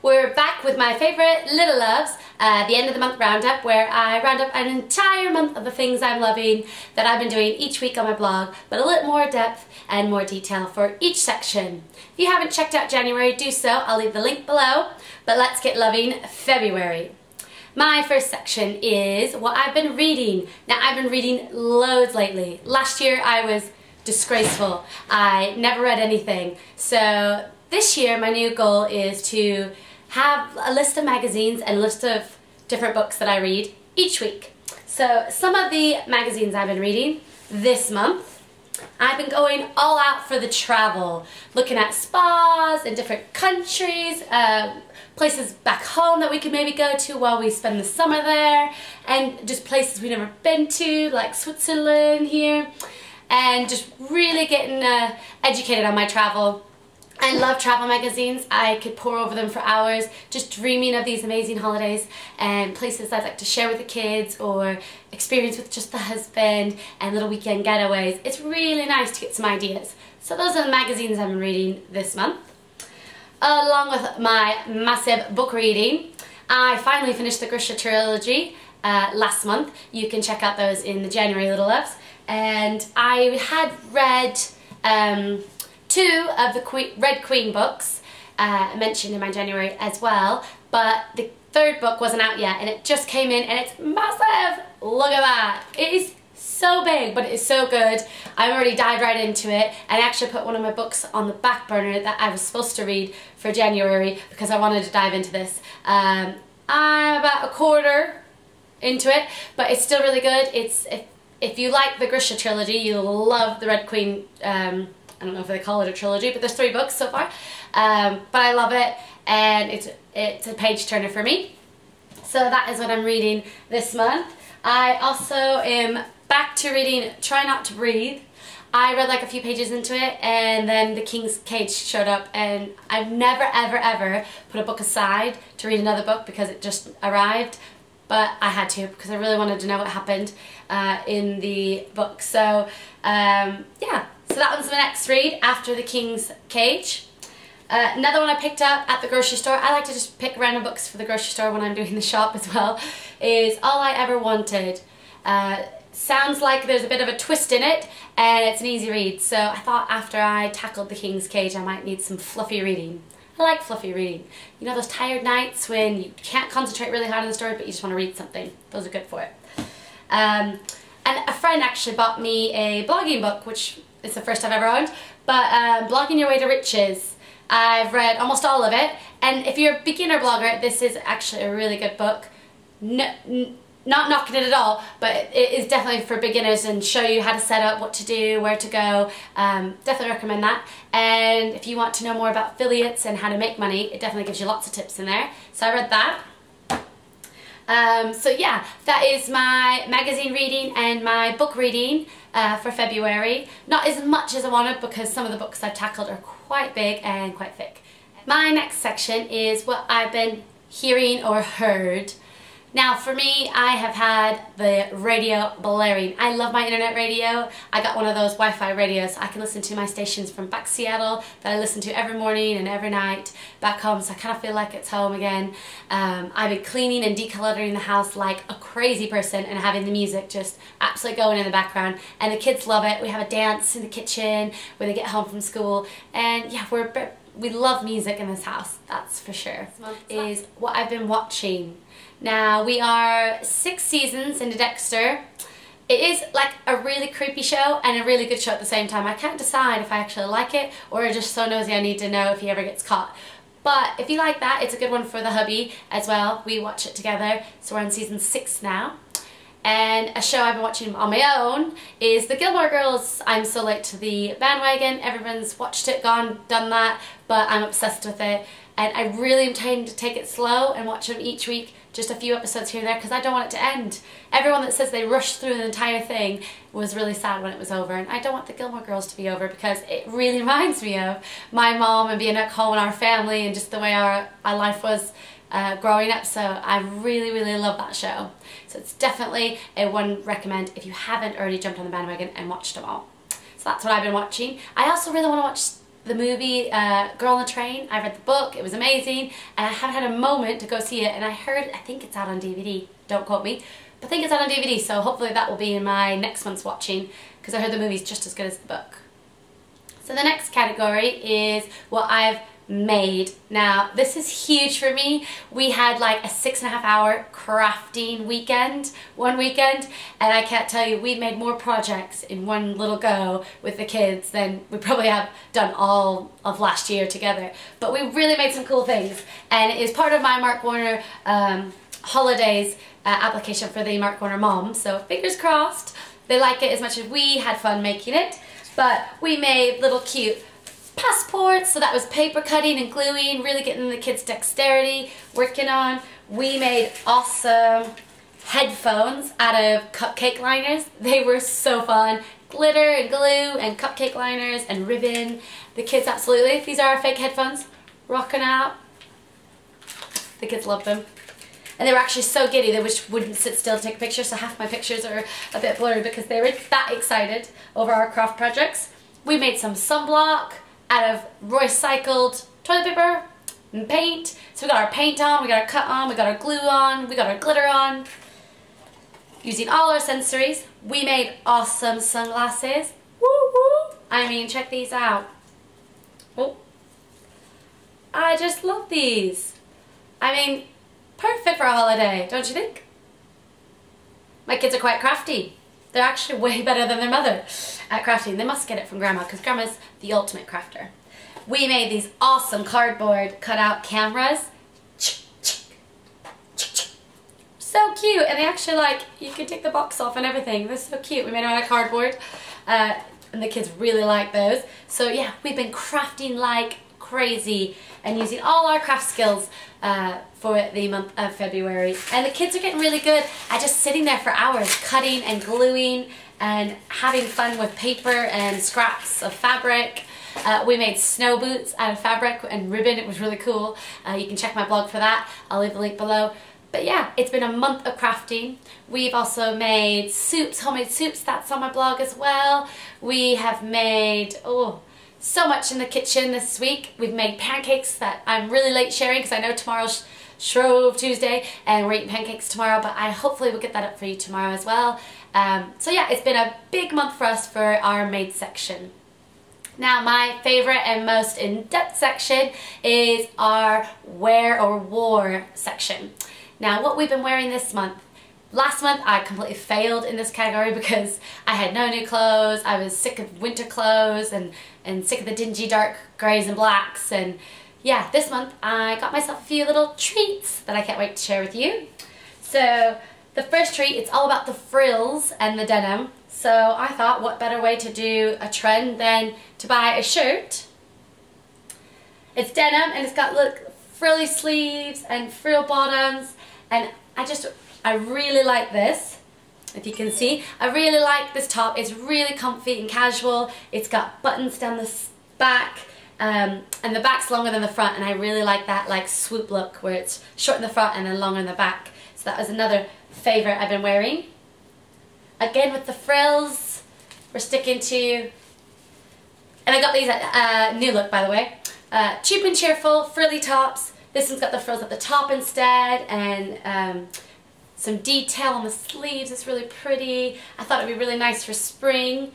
We're back with my favourite Little Loves, the end of the month roundup, where I round up an entire month of the things I'm loving that I've been doing each week on my blog, but a little more depth and more detail for each section. If you haven't checked out January, do so. I'll leave the link below, but let's get loving February. My first section is what I've been reading. Now, I've been reading loads lately. Last year I was disgraceful. I never read anything. So this year my new goal is to have a list of magazines and a list of different books that I read each week. So some of the magazines I've been reading this month, I've been going all out for the travel, looking at spas in different countries, places back home that we could maybe go to while we spend the summer there, and just places we've never been to, like Switzerland here, and just really getting educated on my travel. I love travel magazines. I could pore over them for hours, just dreaming of these amazing holidays and places I'd like to share with the kids or experience with just the husband and little weekend getaways. It's really nice to get some ideas. So those are the magazines I've been reading this month. Along with my massive book reading, I finally finished the Grisha trilogy last month. You can check out those in the January Little Loves. And I had read two of the Red Queen books mentioned in my January as well, but the third book wasn't out yet, and it just came in and it's massive! Look at that! It is so big, but it is so good. I already dived right into it, and I actually put one of my books on the back burner that I was supposed to read for January because I wanted to dive into this. I'm about a quarter into it, but it's still really good. If you like the Grisha trilogy, you'll love the Red Queen. I don't know if they call it a trilogy, but there's 3 books so far. But I love it, and it's a page turner for me. So that is what I'm reading this month. I also am back to reading Try Not to Breathe. I read like a few pages into it, and then The King's Cage showed up, and I've never ever ever put a book aside to read another book because it just arrived. But I had to because I really wanted to know what happened in the book. So yeah. So that was my next read after The King's Cage. Another one I picked up at the grocery store, I like to just pick random books for the grocery store when I'm doing the shop as well, is All I Ever Wanted. Sounds like there's a bit of a twist in it, and it's an easy read, so I thought after I tackled The King's Cage I might need some fluffy reading. I like fluffy reading. You know those tired nights when you can't concentrate really hard on the story but you just want to read something? Those are good for it. And a friend actually bought me a blogging book, which it's the first I've ever owned, but Blogging Your Way to Riches. I've read almost all of it, and if you're a beginner blogger, this is actually a really good book. Not knocking it at all, but it is definitely for beginners and show you how to set up, what to do, where to go. Definitely recommend that. And if you want to know more about affiliates and how to make money, it definitely gives you lots of tips in there. So I read that. So yeah, that is my magazine reading and my book reading for February. Not as much as I wanted because some of the books I've tackled are quite big and quite thick. My next section is what I've been hearing or heard. Now for me, I have had the radio blaring. I love my internet radio. I got one of those Wi-Fi radios. I can listen to my stations from back Seattle that I listen to every morning and every night back home, so I kind of feel like it's home again. I've been cleaning and decluttering the house like a crazy person and having the music just absolutely going in the background, and the kids love it. We have a dance in the kitchen when they get home from school, and yeah, we love music in this house, that's for sure. This month is what I've been watching. Now, we are 6 seasons into Dexter. It is like a really creepy show and a really good show at the same time. I can't decide if I actually like it or just so nosy I need to know if he ever gets caught. But if you like that, it's a good one for the hubby as well. We watch it together, so we're on season 6 now. And a show I've been watching on my own is The Gilmore Girls. I'm so late to the bandwagon. Everyone's watched it, done that, but I'm obsessed with it. And I really am trying to take it slow and watch them each week, just a few episodes here and there, because I don't want it to end. Everyone that says they rushed through the entire thing was really sad when it was over, and I don't want The Gilmore Girls to be over because it really reminds me of my mom and being at home and our family and just the way our life was growing up, so I really, really love that show. So it's definitely a one recommend if you haven't already jumped on the bandwagon and watched them all. So that's what I've been watching. I also really want to watch the movie Girl on the Train. I read the book, it was amazing, and I haven't had a moment to go see it, and I think it's out on DVD, don't quote me, but I think it's out on DVD, so hopefully that will be in my next month's watching, because I heard the movie's just as good as the book. So the next category is what I've made. Now this is huge for me. We had like a 6.5-hour crafting weekend, one weekend, and I can't tell you, we made more projects in one little go with the kids than we probably have done all of last year together. But we really made some cool things, and it is part of my Mark Warner holidays application for the Mark Warner mom, so fingers crossed they like it as much as we had fun making it. But we made little cute passports, so that was paper cutting and gluing, really getting the kids' dexterity working on. We made awesome headphones out of cupcake liners. They were so fun. Glitter and glue and cupcake liners and ribbon. The kids absolutely. These are our fake headphones. Rocking out. The kids loved them. And they were actually so giddy they just wouldn't sit still to take pictures, so half my pictures are a bit blurry because they were that excited over our craft projects. We made some sunblock out of recycled toilet paper and paint. So we got our paint on, we got our cut on, we got our glue on, we got our glitter on. Using all our sensories, we made awesome sunglasses. Woo woo! I mean, check these out. Oh, I just love these. I mean, perfect for a holiday, don't you think? My kids are quite crafty. They're actually way better than their mother at crafting. They must get it from Grandma, because Grandma's the ultimate crafter. We made these awesome cardboard cutout cameras. So cute, and they actually, like, you can take the box off and everything. They're so cute. We made them out of cardboard, and the kids really like those. So yeah, we've been crafting like crazy and using all our craft skills for the month of February, and the kids are getting really good at just sitting there for hours cutting and gluing and having fun with paper and scraps of fabric. We made snow boots out of fabric and ribbon. It was really cool. You can check my blog for that. I'll leave the link below. But yeah, it's been a month of crafting. We've also made soups, homemade soups. That's on my blog as well. We have made, so much in the kitchen this week. We've made pancakes that I'm really late sharing because I know tomorrow's Shrove Tuesday and we're eating pancakes tomorrow, but I hopefully will get that up for you tomorrow as well. So yeah, it's been a big month for us for our made section. Now my favorite and most in-depth section is our wear or wore section. Now what we've been wearing this month. Last month I completely failed in this category because I had no new clothes. I was sick of winter clothes and sick of the dingy dark greys and blacks, and yeah, this month I got myself a few little treats that I can't wait to share with you. So the first treat, it's all about the frills and the denim. So I thought, what better way to do a trend than to buy a shirt. It's denim and it's got, look, frilly sleeves and frill bottoms, and I really like this. If you can see, I really like this top. It's really comfy and casual. It's got buttons down the back, and the back's longer than the front, and I really like that like swoop look where it's short in the front and then longer in the back. So that was another favorite I've been wearing. Again with the frills, we're sticking to, and I got these at New Look, by the way. Cheap and cheerful frilly tops. This one's got the frills at the top instead, and some detail on the sleeves. It's really pretty. I thought it'd be really nice for spring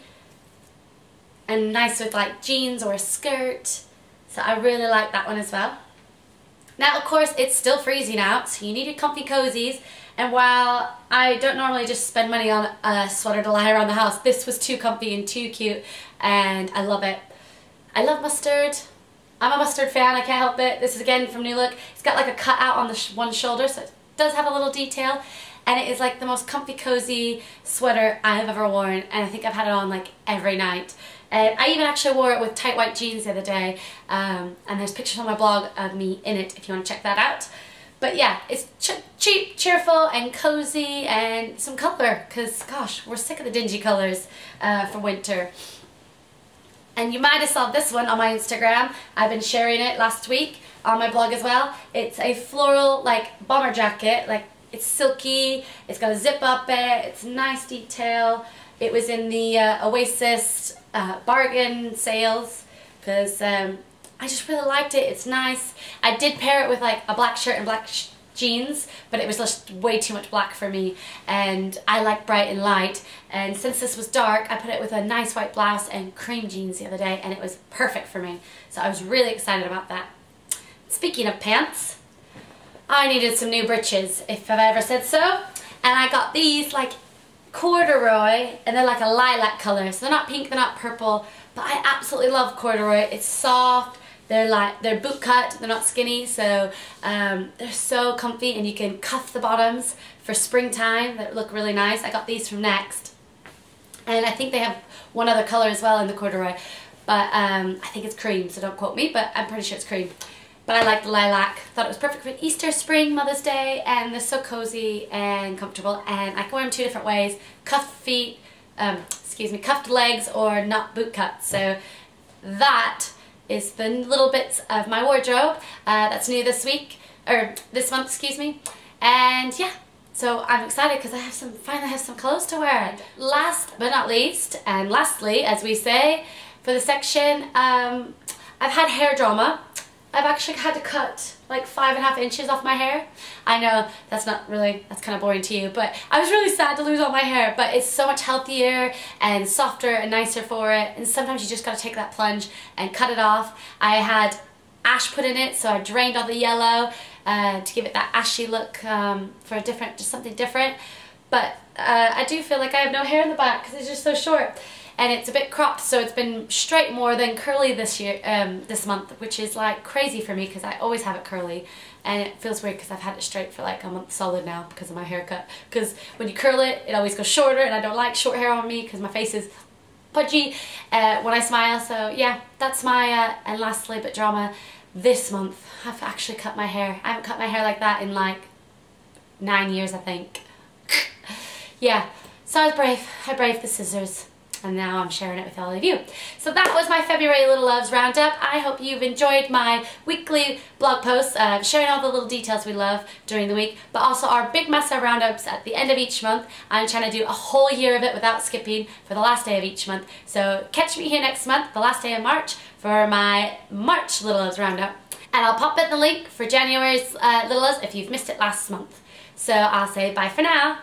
and nice with like jeans or a skirt. So I really like that one as well. Now of course it's still freezing out, so you need your comfy cozies. And while I don't normally just spend money on a sweater to lie around the house, this was too comfy and too cute, and I love it. I love mustard. I'm a mustard fan, I can't help it. This is again from New Look. It's got like a cutout on the one shoulder, so it does have a little detail, and it is like the most comfy cozy sweater I've ever worn, and I think I've had it on like every night. And I even actually wore it with tight white jeans the other day, and there's pictures on my blog of me in it if you want to check that out. But yeah, it's cheap, cheerful, and cozy, and some color, because gosh, we're sick of the dingy colors for winter. And you might have saw this one on my Instagram. I've been sharing it last week on my blog as well. It's a floral like bomber jacket, like it's silky, it's got a zip up it, it's nice detail. It was in the Oasis bargain sales because I just really liked it. It's nice. I did pair it with like a black shirt and black jeans, but it was just way too much black for me, and I like bright and light, and since this was dark I put it with a nice white blouse and cream jeans the other day, and it was perfect for me, so I was really excited about that. Speaking of pants, I needed some new breeches, if I've ever said so, and I got these like corduroy, and they're like a lilac color, so they're not pink, they're not purple, but I absolutely love corduroy. It's soft. They're boot cut, they're not skinny, so they're so comfy, and you can cuff the bottoms for springtime that look really nice. I got these from Next, and I think they have one other color as well in the corduroy, but I think it's cream, so don't quote me, but I'm pretty sure it's cream. But I like the lilac. Thought it was perfect for Easter, spring, Mother's Day, and they're so cozy and comfortable, and I can wear them two different ways: cuffed feet, cuffed legs, or not boot cut. So that is the little bits of my wardrobe that's new this week, or this month, excuse me. And yeah, so I'm excited because I finally have some clothes to wear. Last but not least, and lastly, as we say, for the section, I've had hair drama. I've actually had to cut like 5.5 inches off my hair. I know that's kind of boring to you, but I was really sad to lose all my hair, but it's so much healthier and softer and nicer for it, and sometimes you just gotta take that plunge and cut it off. I had ash put in it, so I drained all the yellow to give it that ashy look for just something different, but I do feel like I have no hair in the back because it's just so short. And it's a bit cropped, so it's been straight more than curly this month, which is like crazy for me because I always have it curly, and it feels weird because I've had it straight for like a month solid now because of my haircut. Because when you curl it, it always goes shorter, and I don't like short hair on me because my face is pudgy when I smile. So yeah, that's my and lastly but drama this month. I've actually cut my hair. I haven't cut my hair like that in like 9 years, I think. Yeah, so I braved the scissors, and now I'm sharing it with all of you. So that was my February Little Loves Roundup. I hope you've enjoyed my weekly blog posts, sharing all the little details we love during the week, but also our big mess-up roundups at the end of each month. I'm trying to do a whole year of it without skipping for the last day of each month. So catch me here next month, the last day of March, for my March Little Loves Roundup. And I'll pop in the link for January's Little Loves if you've missed it last month. So I'll say bye for now.